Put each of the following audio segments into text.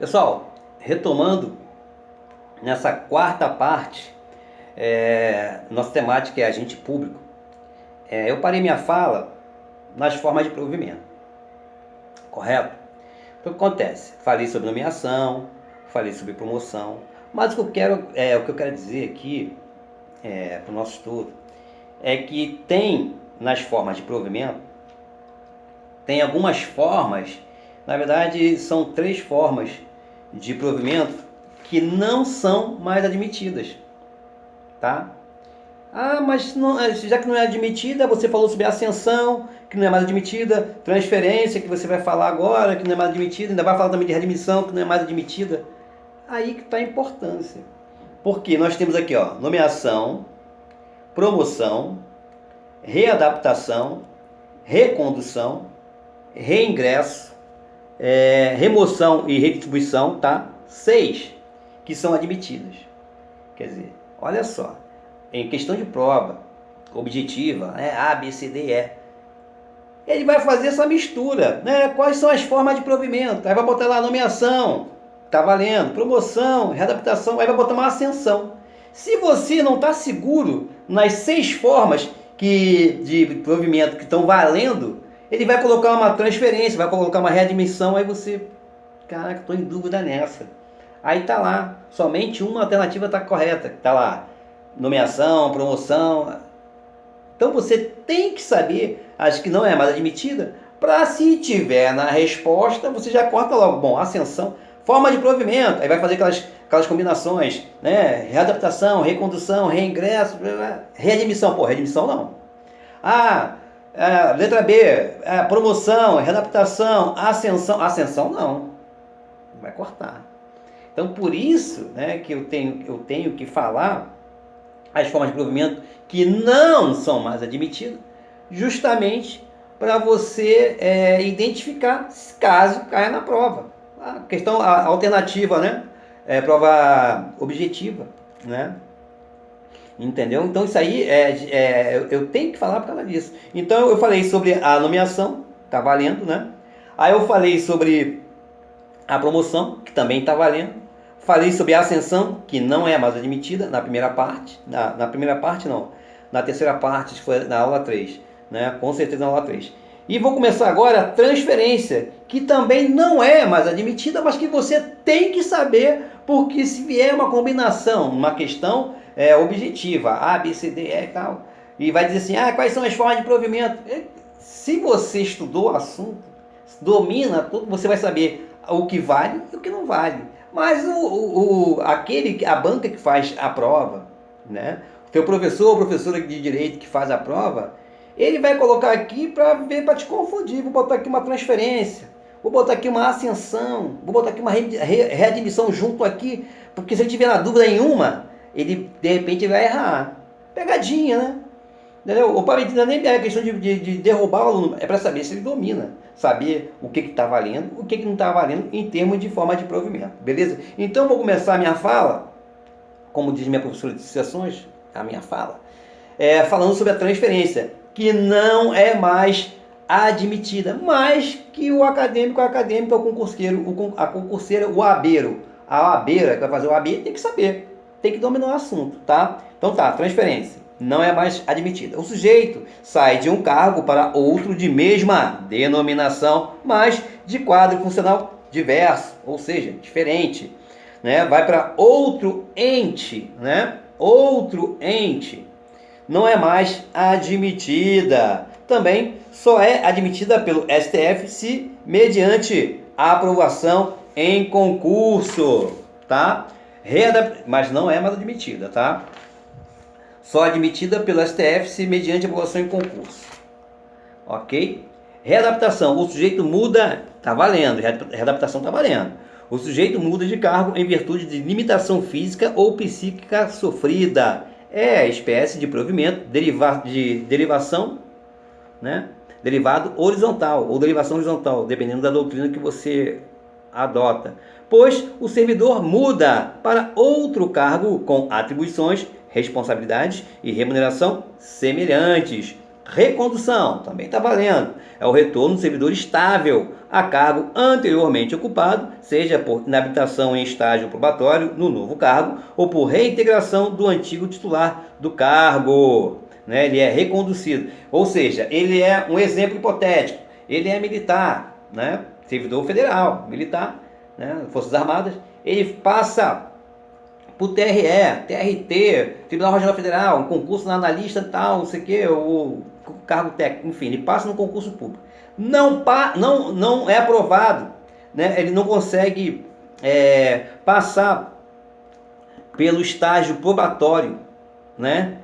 Pessoal, retomando nessa quarta parte, nossa temática é agente público. Eu parei minha fala nas formas de provimento, correto? Então, o que acontece? Falei sobre nomeação, falei sobre promoção, mas o que eu quero dizer aqui para o nosso estudo é que tem nas formas de provimento, tem algumas formas, na verdade são 3 formas de provimento que não são mais admitidas, tá? Mas não, já que não é admitida, você falou sobre ascensão, que não é mais admitida, transferência, que você vai falar agora, que não é mais admitida, ainda vai falar também de readmissão, que não é mais admitida. Aí que está a importância. Porque nós temos aqui, ó, nomeação, promoção, readaptação, recondução, reingresso, remoção e redistribuição, tá? 6 que são admitidas. Quer dizer, olha só, em questão de prova objetiva, A, B, C, D, E, ele vai fazer essa mistura, né? Quais são as formas de provimento? Aí vai botar lá nomeação, tá valendo, promoção, readaptação, aí vai botar uma ascensão. Se você não está seguro nas 6 formas de provimento que estão valendo, ele vai colocar uma transferência, vai colocar uma readmissão, aí você, caraca, estou em dúvida nessa. Aí tá lá, somente uma alternativa está correta, tá lá, nomeação, promoção. Então você tem que saber as que não é mais admitida, para se tiver na resposta, você já corta logo, bom, ascensão, forma de provimento, aí vai fazer aquelas combinações, né? Readaptação, recondução, reingresso, readmissão, readmissão não. Letra B, promoção, readaptação, ascensão não, vai cortar. Então por isso, né, que eu tenho que falar as formas de provimento que não são mais admitidas, justamente para você identificar caso caia na prova. A alternativa, né? Prova objetiva, né? Entendeu? Então isso aí eu tenho que falar por causa disso. Então eu falei sobre a nomeação, tá valendo, né? Aí eu falei sobre a promoção, que também está valendo. Falei sobre a ascensão, que não é mais admitida na primeira parte. Na primeira parte não. Na terceira parte, que foi na aula 3. Né? Com certeza na aula 3. E vou começar agora a transferência, que também não é mais admitida, mas que você tem que saber, porque se vier uma combinação, uma questão objetiva, A, B, C, D, E e tal, e vai dizer assim, quais são as formas de provimento? Se você estudou o assunto, domina tudo, você vai saber o que vale e o que não vale. Mas a banca que faz a prova, né? O teu professor ou professora de direito que faz a prova, ele vai colocar aqui para te confundir. Vou botar aqui uma transferência, vou botar aqui uma ascensão, vou botar aqui uma readmissão junto aqui, porque se ele tiver na dúvida em uma, ele de repente vai errar. Pegadinha, né? Entendeu? O parentesco nem é questão de derrubar o aluno, é para saber se ele domina, saber o que está valendo, o que não está valendo em termos de forma de provimento, beleza? Então vou começar a minha fala, como diz minha professora de sessões, a minha fala, falando sobre a transferência, que não é mais admitida, mas que o acadêmico, o concurseiro, a concurseira, o abeiro, a abeira que vai fazer o AB tem que saber, tem que dominar o assunto, tá? Então tá, transferência não é mais admitida. O sujeito sai de um cargo para outro de mesma denominação, mas de quadro funcional diverso, ou seja, diferente, né? Vai para outro ente, né? Outro ente. Não é mais admitida. Também só é admitida pelo STF se mediante a aprovação em concurso, tá? Mas não é mais admitida, tá? Só admitida pelo STF se mediante aprovação em concurso. Ok? Readaptação. O sujeito muda, tá valendo. Readaptação tá valendo. O sujeito muda de cargo em virtude de limitação física ou psíquica sofrida. É espécie de provimento de derivação, né? Derivado horizontal ou derivação horizontal, dependendo da doutrina que você adota. Pois o servidor muda para outro cargo com atribuições, responsabilidades e remuneração semelhantes. Recondução, também está valendo. É o retorno do servidor estável a cargo anteriormente ocupado, seja por inabilitação em estágio probatório no novo cargo ou por reintegração do antigo titular do cargo. Né? Ele é reconduzido. Ou seja, ele é um exemplo hipotético. Ele é militar, né? Servidor federal, militar, né? Forças Armadas. Ele passa por TRE, TRT, Tribunal Regional Federal, um concurso na analista tal, não sei o que, o cargo técnico, enfim, ele passa no concurso público. Não é aprovado, né? Ele não consegue passar pelo estágio probatório, né?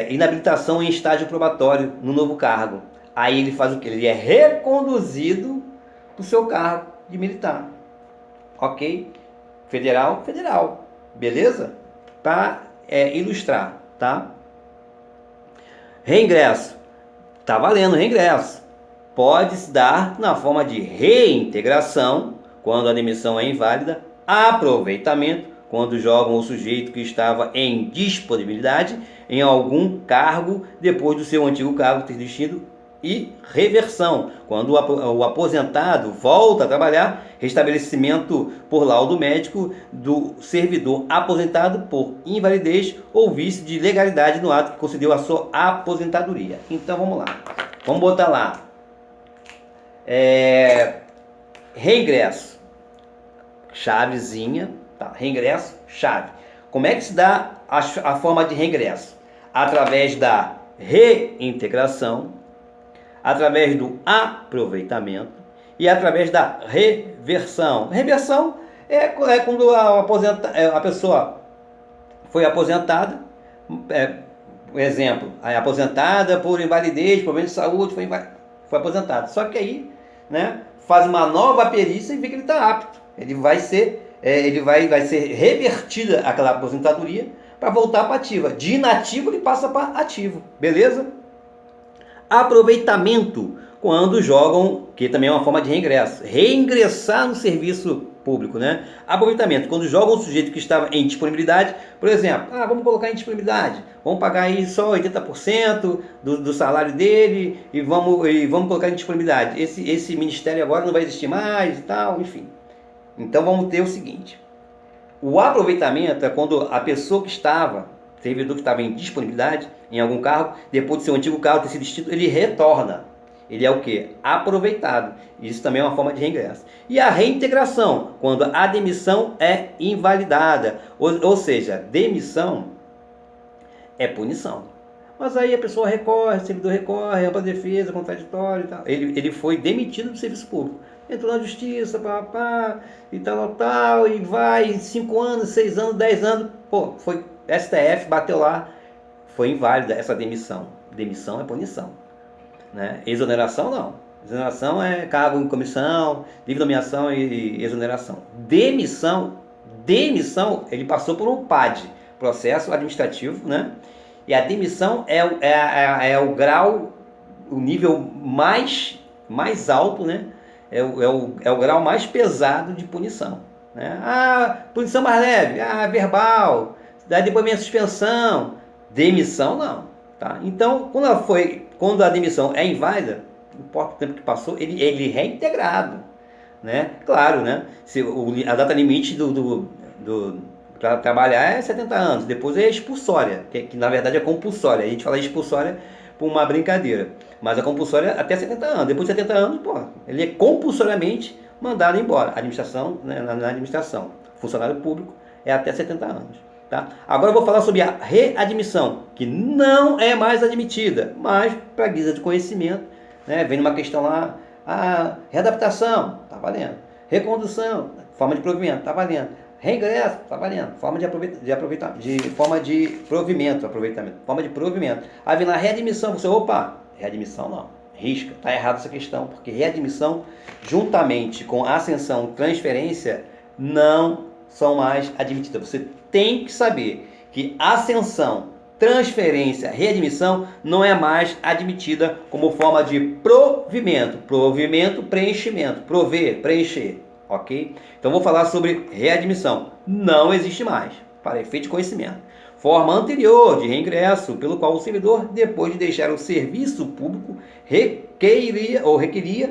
Inabilitação em estágio probatório no novo cargo. Aí ele faz o que? Ele é reconduzido para o seu cargo de militar. Ok? Federal. Beleza? Para ilustrar, tá? Reingresso. Tá valendo reingresso. Pode se dar na forma de reintegração, quando a demissão é inválida, aproveitamento, quando jogam o sujeito que estava em disponibilidade em algum cargo depois do seu antigo cargo ter destino, e reversão, quando o aposentado volta a trabalhar, restabelecimento por laudo médico do servidor aposentado por invalidez ou vício de legalidade no ato que concedeu a sua aposentadoria. Então vamos lá, vamos botar lá reingresso, chavezinha, tá? Reingresso, chave. Como é que se dá a forma de reingresso? Através da reintegração, através do aproveitamento e através da reversão. Reversão é quando a pessoa foi aposentada, exemplo, aposentada por invalidez, problema de saúde, foi aposentada. Só que aí, né, faz uma nova perícia e vê que ele está apto. Ele vai ser revertida aquela aposentadoria para voltar para ativa. De inativo ele passa para ativo, beleza? Aproveitamento, quando jogam, que também é uma forma de reingresso, reingressar no serviço público, né? Aproveitamento, quando jogam o sujeito que estava em disponibilidade, por exemplo, vamos colocar em disponibilidade, vamos pagar aí só 80% do salário dele e vamos colocar em disponibilidade. Esse ministério agora não vai existir mais e tal, enfim. Então vamos ter o seguinte: o aproveitamento é quando a pessoa que estava, servidor que estava em disponibilidade em algum cargo, depois do seu antigo cargo ter sido extinto, ele retorna. Ele é o que? Aproveitado. Isso também é uma forma de reingresso. E a reintegração, quando a demissão é invalidada. Ou seja, demissão é punição. Mas aí a pessoa recorre, o servidor recorre, ampla defesa, contraditório e tal. Ele foi demitido do serviço público. Entrou na justiça, e tal, e vai 5 anos, 6 anos, 10 anos. Pô, foi STF, bateu lá, foi inválida essa demissão. Demissão é punição, né? Exoneração não. Exoneração é cargo em comissão, livre nomeação e exoneração. Demissão, ele passou por um PAD, processo administrativo, né? E a demissão é o grau, o nível mais alto, né? É o grau mais pesado de punição, né? Punição mais leve, verbal, depois vem a suspensão. Demissão não, tá? Então, quando a demissão é inválida, não importa o tempo que passou, ele é reintegrado, né? Claro, né? A data limite para trabalhar é 70 anos, depois é expulsória, que na verdade é compulsória. A gente fala expulsória por uma brincadeira, mas a compulsória até 70 anos. Depois de 70 anos, ele é compulsoriamente mandado embora. Administração, né, na administração, funcionário público é até 70 anos. Tá? Agora eu vou falar sobre a readmissão, que não é mais admitida, mas para guisa de conhecimento, né, vem uma questão lá, readaptação, tá valendo. Recondução, forma de provimento, tá valendo. Reingresso, tá valendo. Forma de provimento. Aí vem lá, readmissão, readmissão não, risca, tá errado essa questão, porque readmissão, juntamente com ascensão, transferência, não são mais admitidas. Você tem que saber que ascensão, transferência, readmissão não é mais admitida como forma de provimento. Provimento, preenchimento. Prover, preencher. Ok? Então vou falar sobre readmissão. Não existe mais, para efeito de conhecimento. forma anterior de reingresso, pelo qual o servidor, depois de deixar o serviço público, requeria,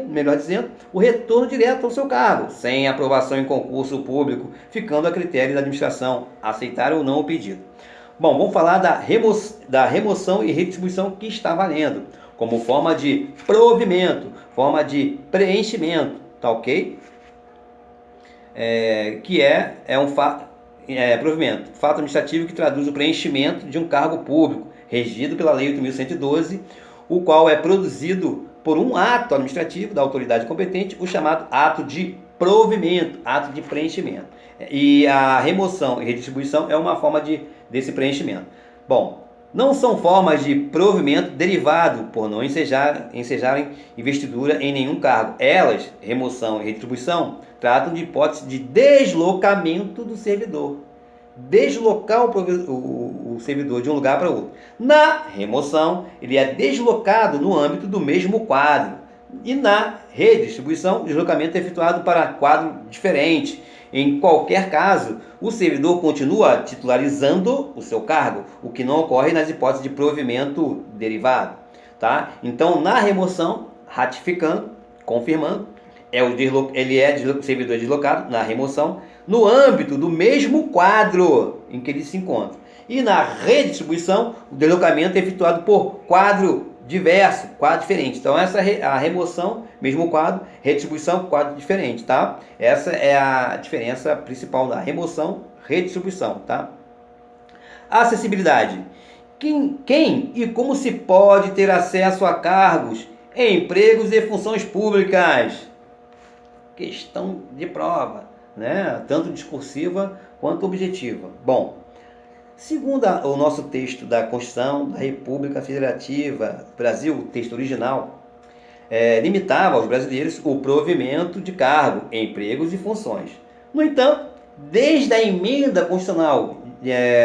melhor dizendo, o retorno direto ao seu cargo, sem aprovação em concurso público, ficando a critério da administração aceitar ou não o pedido. Bom, vamos falar da remoção e redistribuição que está valendo, como forma de provimento, forma de preenchimento, tá ok? Que é um provimento, fato administrativo que traduz o preenchimento de um cargo público, regido pela Lei 8.112, o qual é produzido por um ato administrativo da autoridade competente, o chamado ato de provimento, ato de preenchimento. E a remoção e redistribuição é uma forma desse preenchimento. Bom, não são formas de provimento derivado por não ensejarem investidura em nenhum cargo. Elas, remoção e redistribuição, tratam de hipótese de deslocamento do servidor. Deslocar o servidor de um lugar para outro. Na remoção, ele é deslocado no âmbito do mesmo quadro. E na redistribuição, o deslocamento é efetuado para quadro diferente. Em qualquer caso, o servidor continua titularizando o seu cargo, o que não ocorre nas hipóteses de provimento derivado. Tá? Então, na remoção, ratificando, confirmando, o servidor é deslocado na remoção no âmbito do mesmo quadro em que ele se encontra. E na redistribuição, o deslocamento é efetuado por quadro diverso, quadro diferente. Então essa a remoção, mesmo quadro, redistribuição, quadro diferente, tá? Essa é a diferença principal da remoção, redistribuição, tá? Acessibilidade. Quem e como se pode ter acesso a cargos, empregos e funções públicas? Questão de prova, né? Tanto discursiva quanto objetiva. Bom, segundo o nosso texto da Constituição da República Federativa do Brasil, o texto original, limitava aos brasileiros o provimento de cargo, empregos e funções. No entanto, desde a emenda constitucional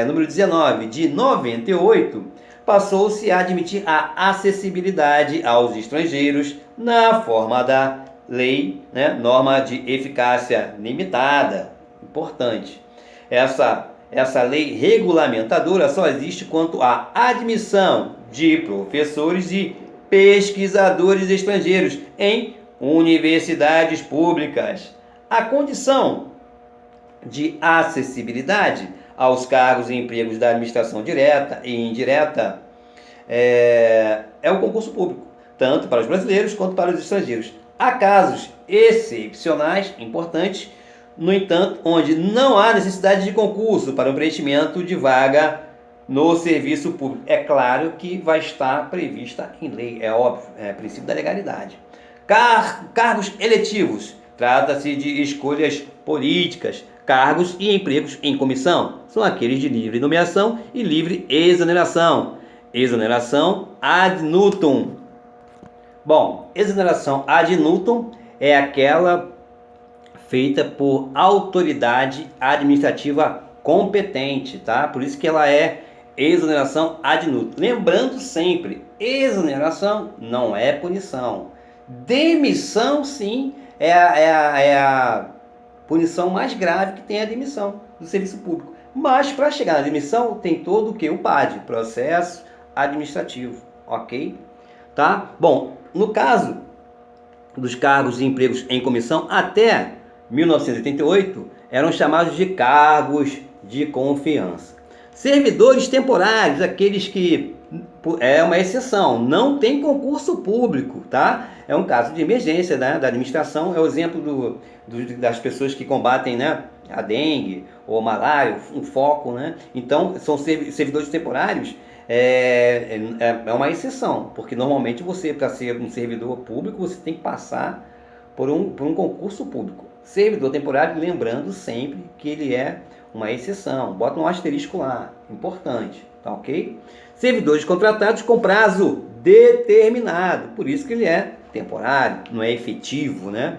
número 19 de 98, passou-se a admitir a acessibilidade aos estrangeiros na forma da lei, né, norma de eficácia limitada. Importante. Essa lei regulamentadora só existe quanto à admissão de professores e pesquisadores estrangeiros em universidades públicas. A condição de acessibilidade aos cargos e empregos da administração direta e indireta é o concurso público, tanto para os brasileiros quanto para os estrangeiros. Há casos excepcionais, importantes, no entanto, onde não há necessidade de concurso para o preenchimento de vaga no serviço público. É claro que vai estar prevista em lei, é óbvio, é princípio da legalidade. Cargos eletivos, trata-se de escolhas políticas. Cargos e empregos em comissão são aqueles de livre nomeação e livre exoneração. Exoneração ad nutum. Bom, exoneração ad nutum é aquela feita por autoridade administrativa competente, tá? Por isso que ela é exoneração ad nutum. Lembrando sempre, exoneração não é punição. Demissão, sim, é a punição mais grave que tem a demissão do serviço público. Mas para chegar na demissão tem todo o que? O PAD, processo administrativo, ok? Tá? Bom, no caso dos cargos e empregos em comissão, até 1988, eram chamados de cargos de confiança. Servidores temporários, aqueles que é uma exceção, não tem concurso público, tá? É um caso de emergência, né, da administração, é o exemplo das pessoas que combatem, né, a dengue ou a malária, um foco, né? Então, são servidores temporários, é uma exceção, porque normalmente você, para ser um servidor público, você tem que passar por um concurso público. Servidor temporário, lembrando sempre que ele é uma exceção, bota um asterisco lá, importante, tá ok? Servidores contratados com prazo determinado, por isso que ele é temporário, não é efetivo, né?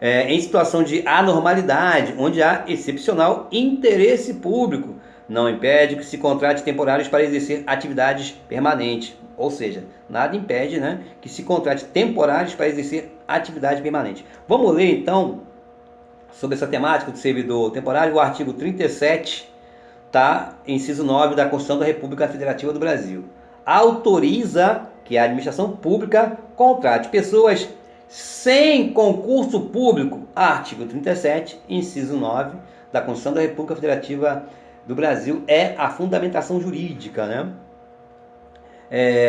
Em situação de anormalidade, onde há excepcional interesse público, não impede que se contrate temporários para exercer atividades permanentes. Ou seja, nada impede, né, que se contrate temporários para exercer atividade permanente. Vamos ler então sobre essa temática do servidor temporário, o artigo 37 tá? Inciso 9 da Constituição da República Federativa do Brasil. Autoriza que a administração pública contrate pessoas sem concurso público. Artigo 37, inciso 9 da Constituição da República Federativa do Brasil é a fundamentação jurídica, né?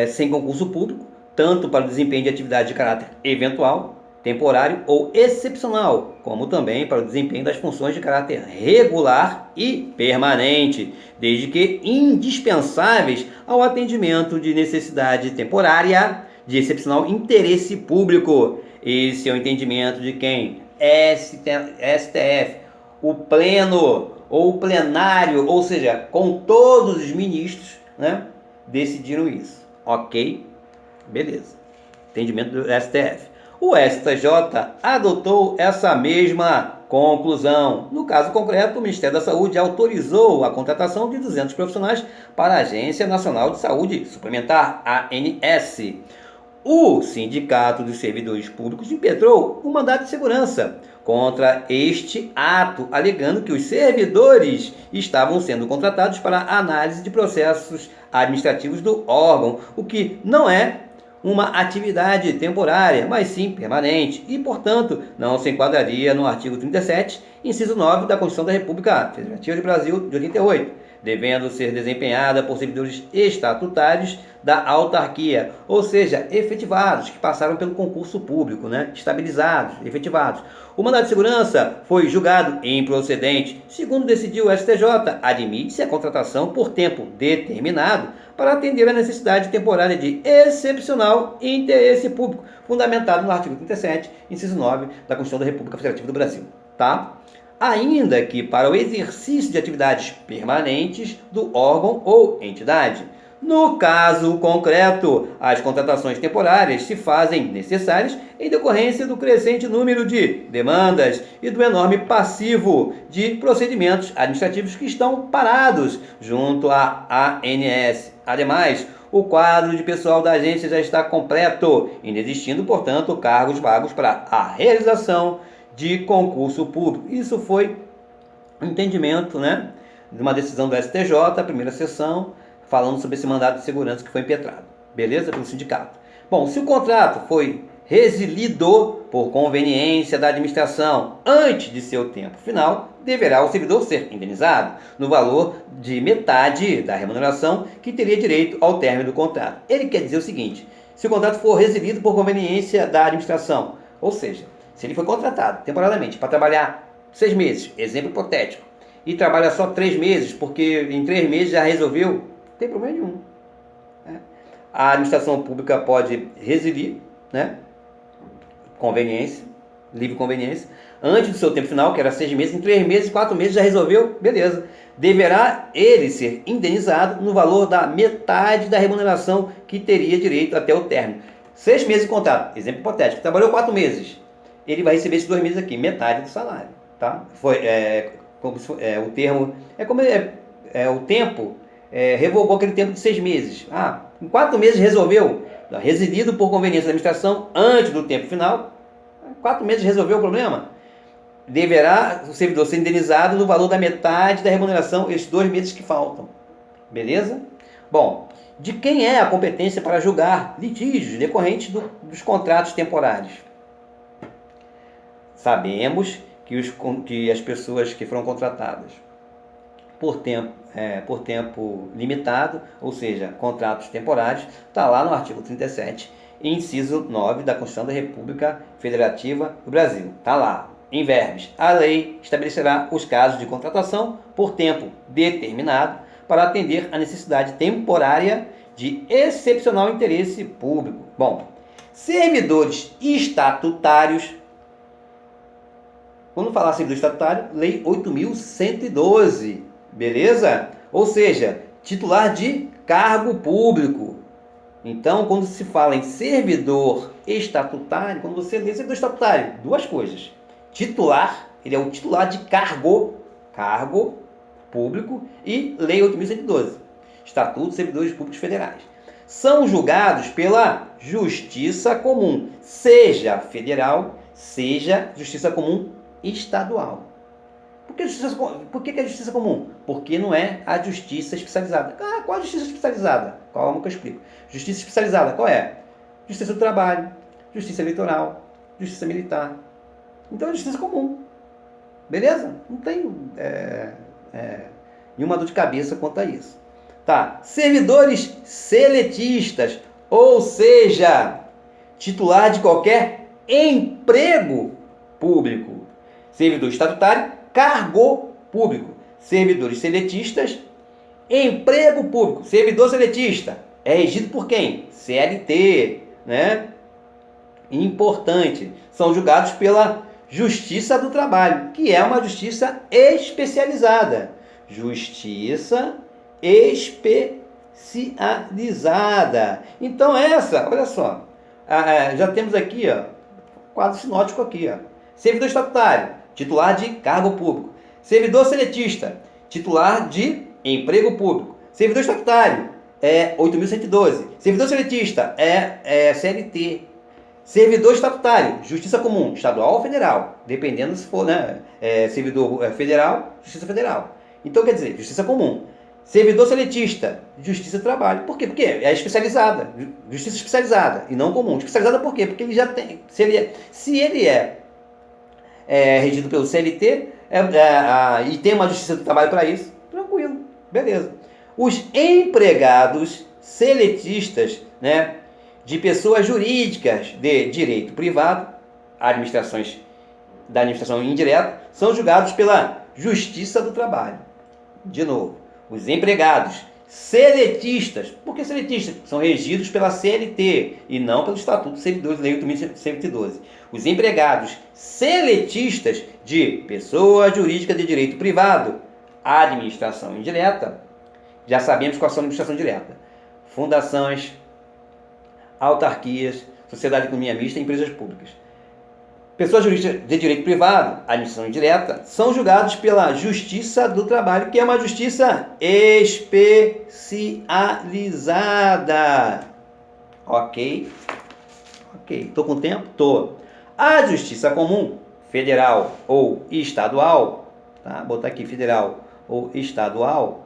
Sem concurso público, tanto para o desempenho de atividade de caráter eventual, temporário ou excepcional, como também para o desempenho das funções de caráter regular e permanente, desde que indispensáveis ao atendimento de necessidade temporária de excepcional interesse público. Esse é o entendimento de quem? STF, o pleno ou o plenário, ou seja, com todos os ministros, né, decidiram isso. Ok? Beleza. Entendimento do STF. O STJ adotou essa mesma conclusão. No caso concreto, o Ministério da Saúde autorizou a contratação de 200 profissionais para a Agência Nacional de Saúde Suplementar, ANS. O Sindicato dos Servidores Públicos impetrou um mandado de segurança contra este ato, alegando que os servidores estavam sendo contratados para análise de processos administrativos do órgão, o que não é uma atividade temporária, mas sim permanente, e, portanto, não se enquadraria no artigo 37, inciso 9 da Constituição da República Federativa do Brasil de 88, devendo ser desempenhada por servidores estatutários da autarquia, ou seja, efetivados, que passaram pelo concurso público, né? Estabilizados, efetivados. O mandado de segurança foi julgado improcedente. Segundo decidiu o STJ, admite-se a contratação por tempo determinado para atender a necessidade temporária de excepcional interesse público, fundamentado no artigo 37, inciso 9 da Constituição da República Federativa do Brasil. Tá? Ainda que para o exercício de atividades permanentes do órgão ou entidade. No caso concreto, as contratações temporárias se fazem necessárias em decorrência do crescente número de demandas e do enorme passivo de procedimentos administrativos que estão parados junto à ANS. Ademais, o quadro de pessoal da agência já está completo, inexistindo, portanto, cargos vagos para a realização de concurso público. Isso foi um entendimento, né, de uma decisão do STJ, a primeira sessão, falando sobre esse mandado de segurança que foi impetrado. Beleza? Pelo sindicato. Bom, se o contrato foi resilido por conveniência da administração antes de seu tempo final, deverá o servidor ser indenizado no valor de metade da remuneração que teria direito ao término do contrato. Ele quer dizer o seguinte: se o contrato for resilido por conveniência da administração, ou seja, se ele foi contratado temporariamente para trabalhar 6 meses, exemplo hipotético, e trabalha só 3 meses, porque em 3 meses já resolveu, não tem problema nenhum. A administração pública pode resilir, né? Conveniência, livre conveniência, antes do seu tempo final, que era 6 meses, em 3 meses, 4 meses já resolveu, beleza. Deverá ele ser indenizado no valor da metade da remuneração que teria direito até o término. 6 meses de contrato, exemplo hipotético, trabalhou 4 meses, ele vai receber esses 2 meses aqui, metade do salário, tá? O termo, o tempo, revogou aquele tempo de 6 meses. Em 4 meses resolveu, resilido por conveniência da administração antes do tempo final, 4 meses resolveu o problema, deverá o servidor ser indenizado no valor da metade da remuneração, esses 2 meses que faltam. Beleza? Bom, de quem é a competência para julgar litígios decorrentes dos contratos temporários? Sabemos que as pessoas que foram contratadas por tempo limitado, ou seja, contratos temporários, está lá no artigo 37, inciso 9 da Constituição da República Federativa do Brasil. Está lá, em verbis. A lei estabelecerá os casos de contratação por tempo determinado para atender a necessidade temporária de excepcional interesse público. Bom, servidores estatutários. Quando falar servidor estatutário, Lei 8.112, beleza? Ou seja, titular de cargo público. Então, quando se fala em servidor estatutário, quando você lê servidor estatutário, 2 coisas. Titular, ele é o titular de cargo público, e Lei 8.112, Estatuto dos Servidores Públicos Federais. São julgados pela Justiça Comum, seja federal, seja Justiça Comum estadual. Por que é justiça comum? Porque não é a justiça especializada. Ah, qual é a justiça especializada? Calma que eu explico. Justiça especializada, qual é? Justiça do trabalho, justiça eleitoral, justiça militar. Então é justiça comum. Beleza? Não tem nenhuma dor de cabeça quanto a isso. Tá. Servidores seletistas, ou seja, titular de qualquer emprego público. Servidor estatutário, cargo público. Servidores seletistas, emprego público. Servidor seletista é regido por quem? CLT, né? Importante. São julgados pela Justiça do Trabalho, que é uma justiça especializada. Justiça especializada. Então essa, olha só, já temos aqui, ó, quadro sinótico aqui, ó. Servidor estatutário, titular de cargo público. Servidor seletista, titular de emprego público. Servidor estatutário é 8.112. Servidor seletista é CLT. Servidor estatutário, justiça comum, estadual ou federal, dependendo se for, né, servidor federal, justiça federal. Então quer dizer, justiça comum. Servidor seletista, justiça do trabalho. Por quê? Porque é especializada, justiça especializada e não comum. Especializada por quê? Porque ele já tem, se ele é regido pelo CLT e tem uma justiça do trabalho para isso, tranquilo, beleza. Os empregados seletistas, né, de pessoas jurídicas de direito privado, administrações da administração indireta, são julgados pela Justiça do Trabalho. De novo, os empregados seletistas, por que seletistas? São regidos pela CLT e não pelo Estatuto dos Servidores, Lei 8.112. Os empregados seletistas de pessoa jurídica de direito privado, administração indireta, já sabemos qual é a administração direta: fundações, autarquias, sociedade de economia mista e empresas públicas. Pessoas jurídicas de direito privado, administração indireta, são julgados pela Justiça do Trabalho, que é uma justiça especializada. Ok? Ok. Estou com tempo? Estou. A Justiça Comum, federal ou estadual, tá? Vou botar aqui federal ou estadual,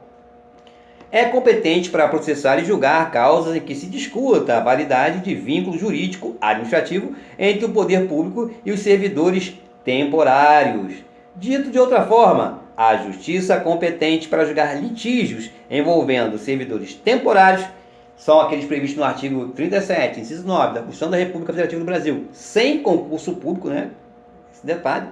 é competente para processar e julgar causas em que se discuta a validade de vínculo jurídico administrativo entre o poder público e os servidores temporários. Dito de outra forma, a justiça competente para julgar litígios envolvendo servidores temporários são aqueles previstos no artigo 37, inciso 9, da Constituição da República Federativa do Brasil, sem concurso público, né? Esse detalhe.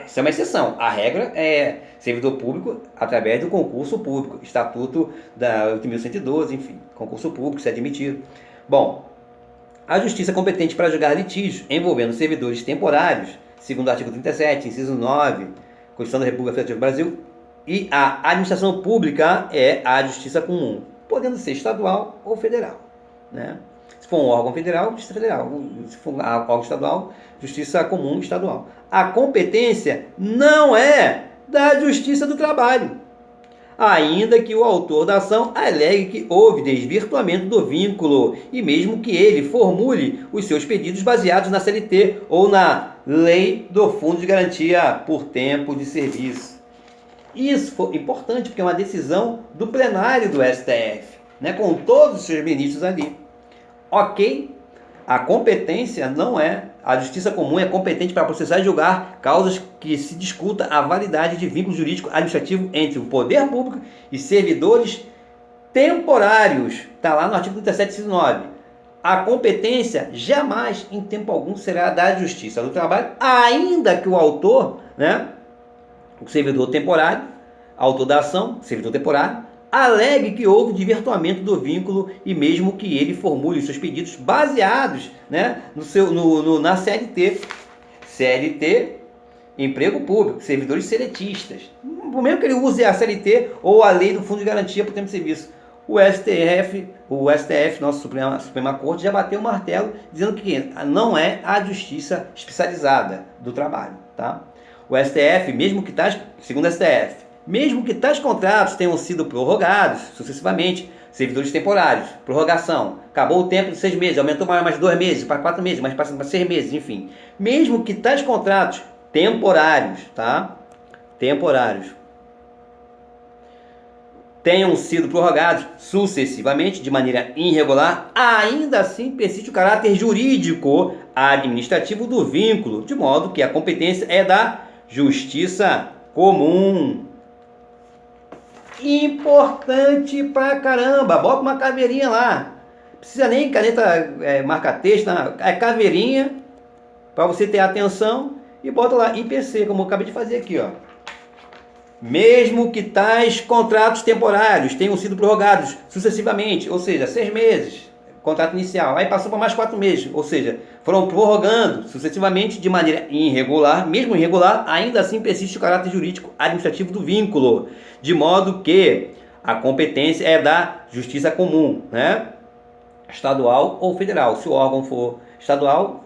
Isso é uma exceção. A regra é servidor público através do concurso público, Estatuto da 8.112, enfim, concurso público, se é admitido. Bom, a justiça competente para julgar litígios envolvendo servidores temporários, segundo o artigo 37, inciso 9, Constituição da República Federativa do Brasil, e a administração pública é a justiça comum, podendo ser estadual ou federal, né? Se for um órgão federal, justiça federal. Se for um órgão estadual, justiça comum estadual. A competência não é da Justiça do Trabalho, ainda que o autor da ação alegue que houve desvirtuamento do vínculo e mesmo que ele formule os seus pedidos baseados na CLT ou na Lei do Fundo de Garantia por Tempo de Serviço. Isso foi importante porque é uma decisão do plenário do STF, né, com todos os seus ministros ali. Ok? A competência não é... A justiça comum é competente para processar e julgar causas que se discuta a validade de vínculo jurídico administrativo entre o poder público e servidores temporários. Está lá no artigo 37, inciso 9. A competência jamais, em tempo algum, será da Justiça do Trabalho, ainda que o autor, né, o servidor temporário, autor da ação, servidor temporário, alegue que houve desvirtuamento do vínculo e mesmo que ele formule os seus pedidos baseados, né, na CLT. CLT, emprego público, servidores seletistas. Mesmo que ele use a CLT ou a lei do Fundo de Garantia por Tempo de Serviço. O STF, nossa Suprema Corte, já bateu o martelo dizendo que não é a justiça especializada do trabalho. Tá? O STF, mesmo que tais, segundo o STF, mesmo que tais contratos tenham sido prorrogados sucessivamente, servidores temporários, prorrogação, acabou o tempo de 6 meses, aumentou mais 2 meses, para 4 meses, mais passando para 6 meses, enfim. Mesmo que tais contratos temporários, tá? temporários tenham sido prorrogados sucessivamente de maneira irregular, ainda assim persiste o caráter jurídico administrativo do vínculo, de modo que a competência é da justiça comum. Importante pra caramba, bota uma caveirinha lá, precisa nem caneta marca-texto, é caveirinha para você ter atenção e bota lá IPC, como eu acabei de fazer aqui, ó. Mesmo que tais contratos temporários tenham sido prorrogados sucessivamente, ou seja, 6 meses, contrato inicial, aí passou para mais 4 meses, ou seja, foram prorrogando sucessivamente de maneira irregular, mesmo irregular, ainda assim persiste o caráter jurídico administrativo do vínculo, de modo que a competência é da justiça comum, né? Estadual ou federal, se o órgão for estadual,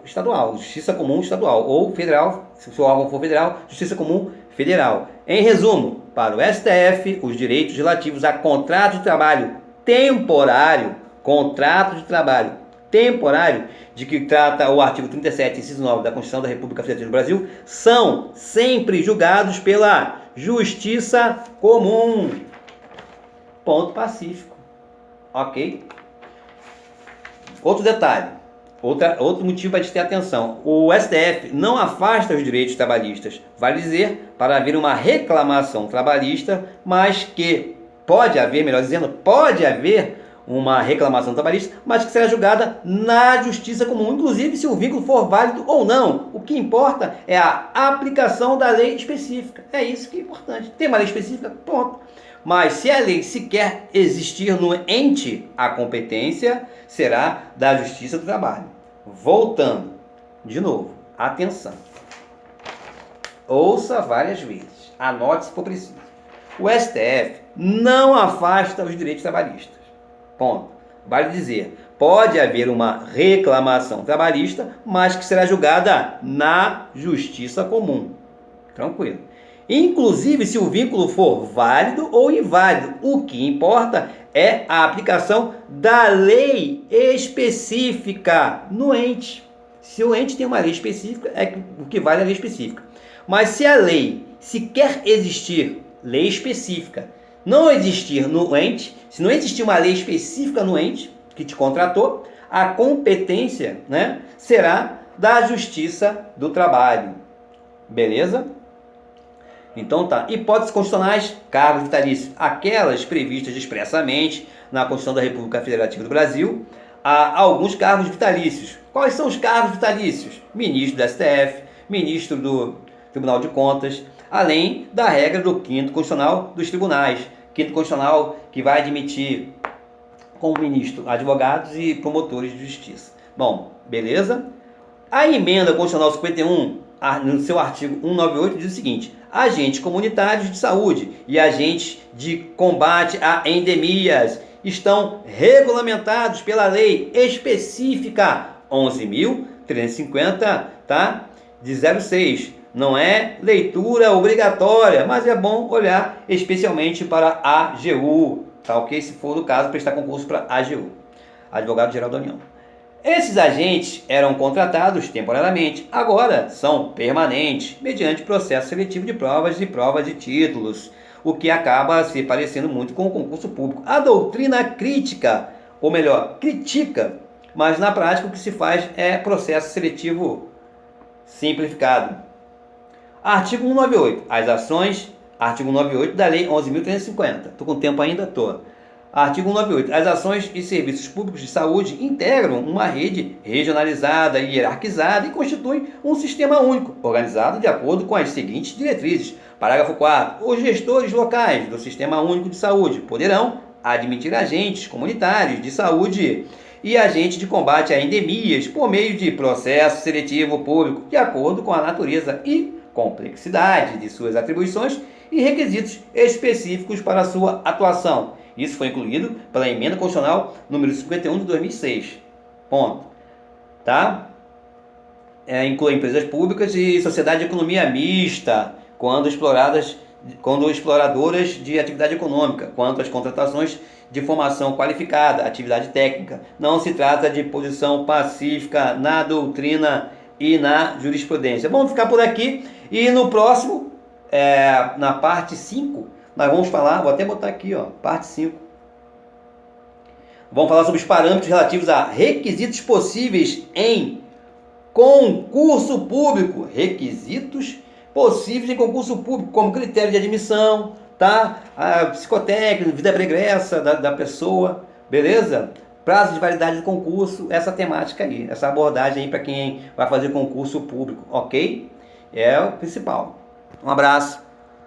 justiça comum estadual, ou federal, se o órgão for federal, justiça comum federal. Em resumo, para o STF, os direitos relativos a contrato de trabalho temporário, de que trata o artigo 37, inciso 9 da Constituição da República Federativa do Brasil, são sempre julgados pela justiça comum. Ponto pacífico. Ok? Outro detalhe, outro motivo para a gente ter atenção. O STF não afasta os direitos trabalhistas. Vale dizer, para haver uma reclamação trabalhista, mas que pode haver uma reclamação trabalhista, mas que será julgada na justiça comum, inclusive se o vínculo for válido ou não. O que importa é a aplicação da lei específica. É isso que é importante. Tem uma lei específica? Ponto. Mas se a lei sequer existir no ente, a competência será da Justiça do Trabalho. Voltando, de novo, atenção. Ouça várias vezes, anote se for preciso. O STF não afasta os direitos trabalhistas. Ponto. Vale dizer, pode haver uma reclamação trabalhista, mas que será julgada na Justiça Comum. Tranquilo. Inclusive se o vínculo for válido ou inválido, o que importa é a aplicação da lei específica no ente. Se o ente tem uma lei específica, o que vale é a lei específica. Mas se a lei sequer existir, lei específica, não existir no ente, se não existir uma lei específica no ente que te contratou, a competência, né, será da Justiça do Trabalho. Beleza? Então tá, hipóteses constitucionais, cargos vitalícios, aquelas previstas expressamente na Constituição da República Federativa do Brasil, há alguns cargos vitalícios. Quais são os cargos vitalícios? Ministro do STF, ministro do Tribunal de Contas, além da regra do 5º Constitucional dos tribunais, 5º Constitucional que vai admitir como ministro advogados e promotores de justiça. Bom, beleza? A emenda constitucional 51, no seu artigo 198, diz o seguinte: agentes comunitários de saúde e agentes de combate a endemias estão regulamentados pela lei específica 11.350, tá? De 06. Não é leitura obrigatória, mas é bom olhar especialmente para a AGU, tá ok? Se for o caso, prestar concurso para a AGU, Advogado Geral da União. Esses agentes eram contratados temporariamente, agora são permanentes, mediante processo seletivo de provas e provas de títulos, o que acaba se parecendo muito com o concurso público. A doutrina critica, ou melhor, critica, mas na prática o que se faz é processo seletivo simplificado. Artigo 198, as ações, artigo 198 da Lei 11.350. Estou com tempo ainda? Estou. Artigo 198. As ações e serviços públicos de saúde integram uma rede regionalizada e hierarquizada e constituem um sistema único, organizado de acordo com as seguintes diretrizes. Parágrafo 4. Os gestores locais do Sistema Único de Saúde poderão admitir agentes comunitários de saúde e agentes de combate a endemias por meio de processo seletivo público, de acordo com a natureza e complexidade de suas atribuições e requisitos específicos para a sua atuação. Isso foi incluído pela Emenda Constitucional número 51 de 2006. Ponto. Tá? Inclui empresas públicas e sociedade de economia mista, quando exploradoras de atividade econômica, quanto às contratações de formação qualificada, atividade técnica. Não se trata de posição pacífica na doutrina e na jurisprudência. Vamos ficar por aqui e no próximo na parte 5, nós vamos falar, vou até botar aqui, ó, parte 5. Vamos falar sobre os parâmetros relativos a requisitos possíveis em concurso público. Requisitos possíveis em concurso público, como critério de admissão, tá? A psicotécnica, vida pregressa da pessoa, beleza? Prazo de validade do concurso, essa temática aí, essa abordagem aí para quem vai fazer concurso público, ok? É o principal. Um abraço.